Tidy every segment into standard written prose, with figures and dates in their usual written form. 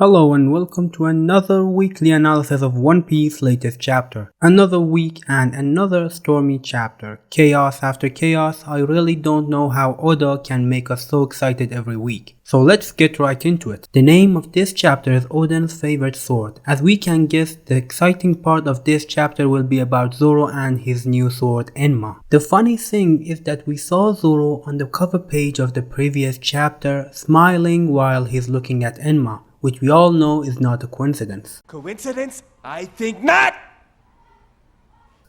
Hello and welcome to another weekly analysis of One Piece's latest chapter. Another week and another stormy chapter. Chaos after chaos. I really don't know how Oda can make us so excited every week. So let's get right into it. The name of this chapter is Oden's favorite sword. As we can guess, the exciting part of this chapter will be about Zorro and his new sword Enma. The funny thing is that we saw Zorro on the cover page of the previous chapter smiling while he's looking at Enma, which we all know is not a coincidence. Coincidence? I think not!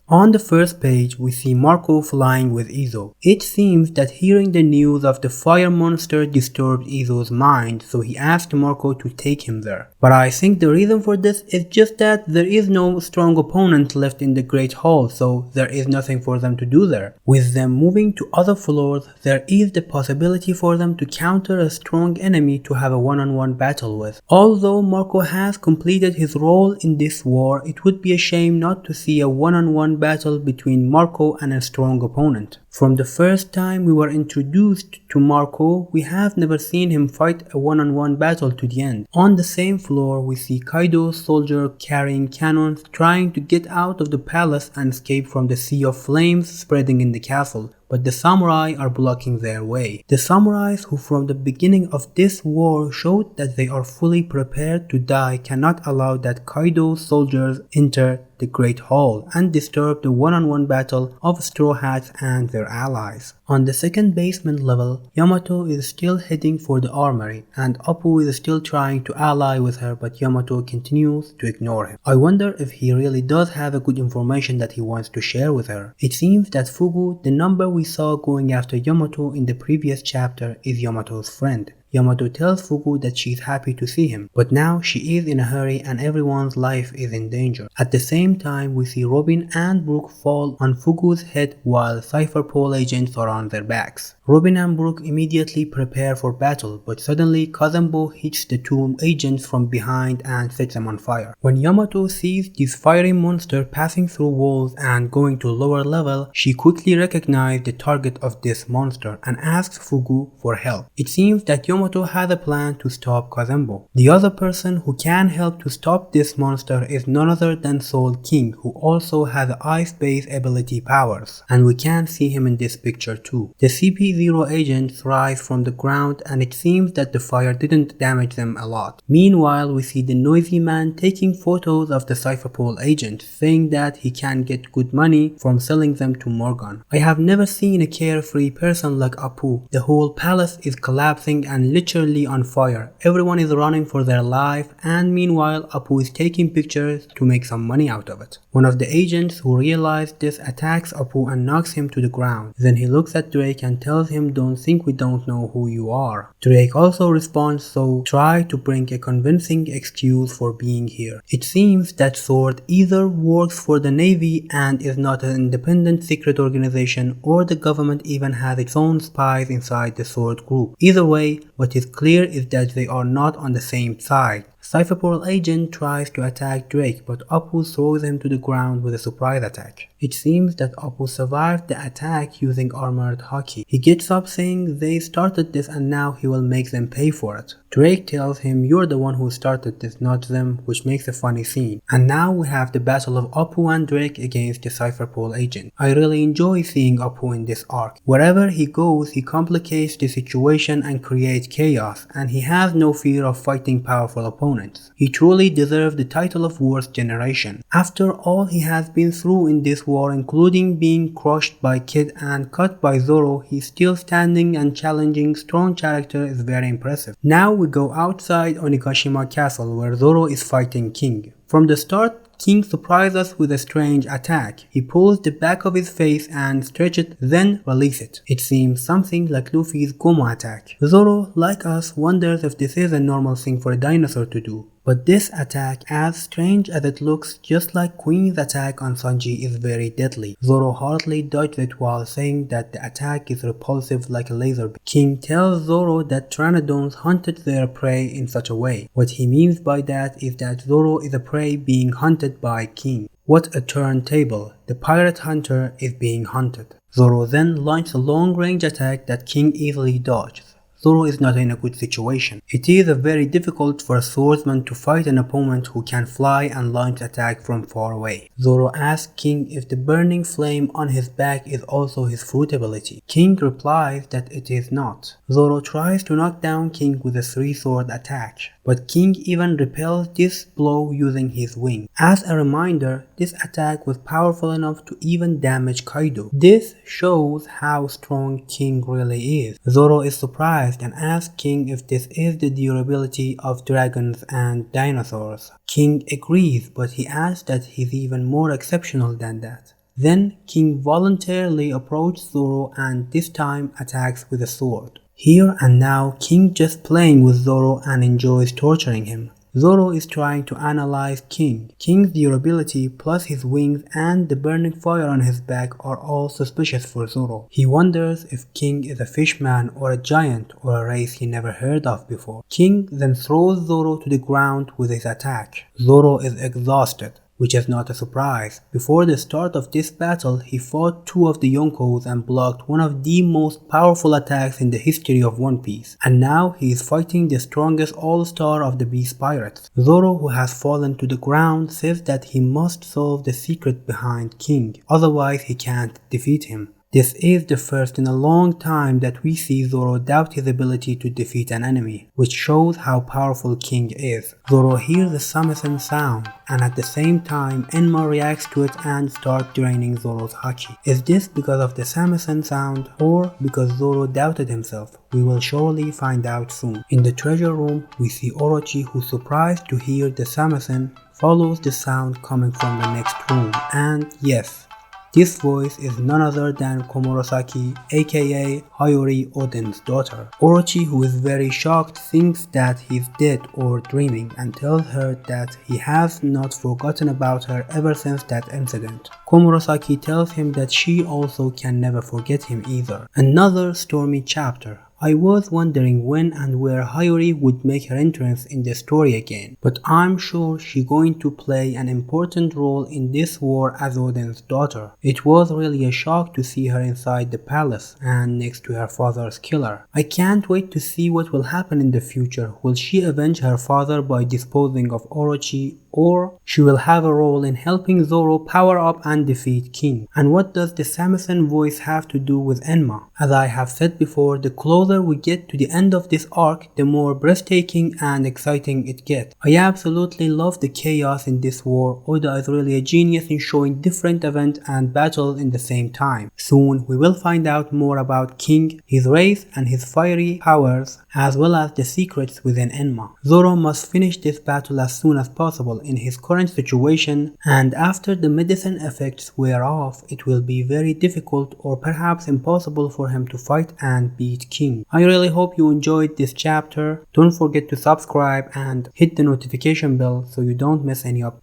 On the first page, we see Marco flying with Izo. It seems that hearing the news of the fire monster disturbed Izo's mind, so he asked Marco to take him there. But I think the reason for this is just that there is no strong opponent left in the Great Hall, so there is nothing for them to do there. With them moving to other floors, there is the possibility for them to counter a strong enemy to have a one-on-one battle with. Although Marco has completed his role in this war, it would be a shame not to see a one-on-one battle between Marco and a strong opponent. From the first time we were introduced to Marco, we have never seen him fight a one-on-one battle to the end. On the same floor, we see Kaido's soldier carrying cannons trying to get out of the palace and escape from the sea of flames spreading in the castle, but the samurai are blocking their way. The samurais who from the beginning of this war showed that they are fully prepared to die cannot allow that Kaido's soldiers enter the Great Hall and disturb the one-on-one battle of Straw Hats and their allies. On the second basement level, Yamato is still heading for the armory and Appu is still trying to ally with her, but Yamato continues to ignore him. I wonder if he really does have a good information that he wants to share with her. It seems that Fugu, the number we saw going after Yamato in the previous chapter, is Yamato's friend. Yamato tells Fugu that she's happy to see him, but now she is in a hurry and everyone's life is in danger. At the same time, we see Robin and Brook fall on Fugu's head while 𝚘𝚙𝚅 agents are on their backs. Robin and Brook immediately prepare for battle, but suddenly 𝚘𝚙𝚅 hits the two agents from behind and sets them on fire. When Yamato sees this fiery monster passing through walls and going to lower level, she quickly recognizes the target of this monster and asks Fugu for help. It seems that Yamato has a plan to stop 𝚘𝚙𝚅. The other person who can help to stop this monster is none other than Soul King, who also has ice-based ability powers, and we can see him in this picture too. The CP0 agents rise from the ground and it seems that the fire didn't damage them a lot. Meanwhile, we see the noisy man taking photos of the 𝚘𝚅𝚅 agent, saying that he can get good money from selling them to Morgan. I have never seen a carefree person like Appu. The whole palace is collapsing and literally on fire. Everyone is running for their life, and meanwhile Appu is taking pictures to make some money out of it. One of the agents who realized this attacks Appu and knocks him to the ground. Then he looks at Drake and tells him, "Don't think we don't know who you are." Drake also responds, "So try to bring a convincing excuse for being here." It seems that Sword either works for the Navy and is not an independent secret organization, or the government even has its own spies inside the Sword group. Either way, what is clear is that they are not on the same side. 𝚘𝚅𝚅 agent tries to attack Drake, but Appu throws him to the ground with a surprise attack. It seems that Appu survived the attack using armored haki. He gets up saying they started this and now he will make them pay for it. Drake tells him, "You're the one who started this, not them," which makes a funny scene. And now we have the battle of Appu and Drake against the 𝚘𝚅𝚅 agent. I really enjoy seeing Appu in this arc. Wherever he goes, he complicates the situation and creates chaos, and he has no fear of fighting powerful opponents. He truly deserves the title of Worst Generation. After all he has been through in this war, including being crushed by Kid and cut by Zorro, he's still standing and challenging. Strong character is very impressive. Now we go outside Onigashima Castle where Zorro is fighting King. From the start, King surprises us with a strange attack. He pulls the back of his face and stretches it, then releases it. It seems something like Luffy's Gomu attack. Zorro, like us, wonders if this is a normal thing for a dinosaur to do. But this attack, as strange as it looks, just like Queen's attack on Sanji, is very deadly. Zorro hardly dodged it while saying that the attack is repulsive like a laser beam. King tells Zorro that Pteranodons hunted their prey in such a way. What he means by that is that Zorro is a prey being hunted by King. What a turntable! The pirate hunter is being hunted. Zorro then launches a long-range attack that King easily dodges. Zoro is not in a good situation. It is very difficult for a swordsman to fight an opponent who can fly and launch attack from far away. Zoro asks King if the burning flame on his back is also his fruit ability. King replies that it is not. Zoro tries to knock down King with a three-sword attack, but King even repels this blow using his wing. As a reminder, this attack was powerful enough to even damage Kaido. This shows how strong King really is. Zoro is surprised and asks King if this is the durability of dragons and dinosaurs. King agrees, but he adds that he's even more exceptional than that. Then King voluntarily approaches Zoro and this time attacks with a sword. Here and now, King just playing with Zoro and enjoys torturing him. Zoro is trying to analyze King. King's durability plus his wings and the burning fire on his back are all suspicious for Zoro. He wonders if King is a fishman or a giant or a race he never heard of before. King then throws Zoro to the ground with his attack. Zoro is exhausted, which is not a surprise. Before the start of this battle, he fought two of the Yonkos and blocked one of the most powerful attacks in the history of One Piece. And now he is fighting the strongest all-star of the Beast Pirates. Zoro, who has fallen to the ground, says that he must solve the secret behind King, otherwise he can't defeat him. This is the first in a long time that we see Zoro doubt his ability to defeat an enemy, which shows how powerful King is. Zoro hears the 𝚤𝚙𝚙𝚢𝚛 sound, and at the same time Enma reacts to it and starts draining Zoro's haki. Is this because of the 𝚤𝚙𝚙𝚢𝚛 sound, or because Zoro doubted himself? We will surely find out soon. In the treasure room, we see Orochi, who, surprised to hear the 𝚤𝚙𝚙𝚢𝚛, follows the sound coming from the next room, and yes, this voice is none other than Komurasaki, aka Hiyori Oden's daughter. Orochi, who is very shocked, thinks that he's dead or dreaming and tells her that he has not forgotten about her ever since that incident. Komurasaki tells him that she also can never forget him either. Another stormy chapter. I was wondering when and where Hiyori would make her entrance in the story again, but I'm sure she's going to play an important role in this war as Oden's daughter. It was really a shock to see her inside the palace and next to her father's killer. I can't wait to see what will happen in the future. Will she avenge her father by disposing of Orochi, or she will have a role in helping Zoro power up and defeat King? And what does the 𝚤𝚙𝚙𝚢𝚛 voice have to do with Enma? As I have said before, the closer we get to the end of this arc, the more breathtaking and exciting it gets. I absolutely love the chaos in this war. Oda is really a genius in showing different events and battles in the same time. Soon we will find out more about King, his race and his fiery powers, as well as the secrets within Enma. Zoro must finish this battle as soon as possible in his current situation, and after the medicine effects wear off, it will be very difficult or perhaps impossible for him to fight and beat King. I really hope you enjoyed this chapter. Don't forget to subscribe and hit the notification bell so you don't miss any updates.